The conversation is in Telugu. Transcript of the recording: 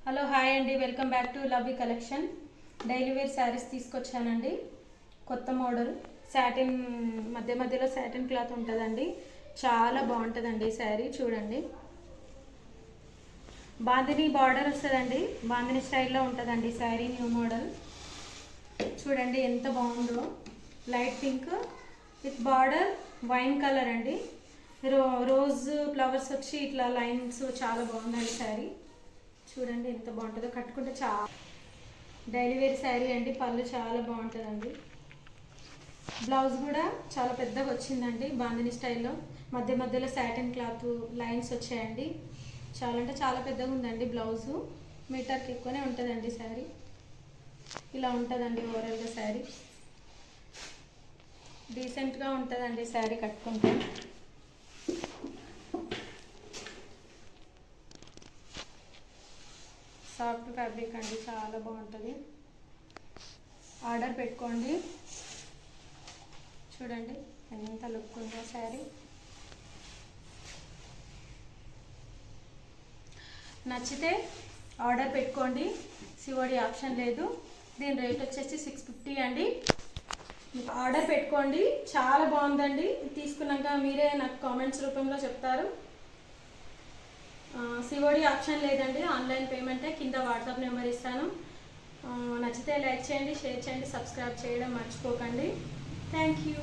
హలో హాయ్ అండి, welcome back to lovely collection. Daily wear sarees తీసుకొచ్చానండి. కొత్త మోడల్ సాటిన్ మధ్యలో సాటిన్ క్లాత్ ఉంటుందండి. చాలా బాగుంటుందండి శారీ. చూడండి, బాందిని బార్డర్ వస్తుందండి. బాందిని స్టైల్లో ఉంటుందండి శారీ. New model. చూడండి ఎంత బాగుందో. Light pink with border wine colour అండి. రోజ్ ఫ్లవర్స్ వచ్చి ఇట్లా లైన్స్. చాలా బాగుందండి శారీ. చూడండి ఎంత బాగుంటుందో. కట్టుకుంటే చాలా డైలీ వేర్ శారీ అండి. పళ్ళు చాలా బాగుంటుందండి. బ్లౌజ్ కూడా చాలా పెద్దగా వచ్చిందండి. బాందిని స్టైల్లో మధ్యలో సాటిన్ క్లాత్ లైన్స్ వచ్చాయండి. చాలా అంటే చాలా పెద్దగా ఉందండి. బ్లౌజు మీటర్కి ఎక్కువనే ఉంటుందండి శారీ. ఇలా ఉంటుందండి ఓవరాల్గా శారీ. డీసెంట్గా ఉంటుందండి శారీ కట్టుకుంటే. సాఫ్ట్ ఫ్యాబ్రిక్ అండి, చాలా బాగుంటుంది. ఆర్డర్ పెట్టుకోండి. చూడండి ఎంత లుక్ ఉందో శారీ. నచ్చితే ఆర్డర్ పెట్టుకోండి. సిఓడి ఆప్షన్ లేదు. దీని రేట్ వచ్చేసి 650 అండి. ఆర్డర్ పెట్టుకోండి. చాలా బాగుందండి. తీసుకున్నాక మీరే నాకు కామెంట్స్ రూపంలో చెప్తారు. సిఓడి ఆప్షన్ లేదండి. ఆన్లైన్ పేమెంటే. కింద వాట్సాప్ నెంబర్ ఇస్తాను. నచ్చితే లైక్ చేయండి, షేర్ చేయండి, సబ్స్క్రైబ్ చేయడం మర్చిపోకండి. Thank you.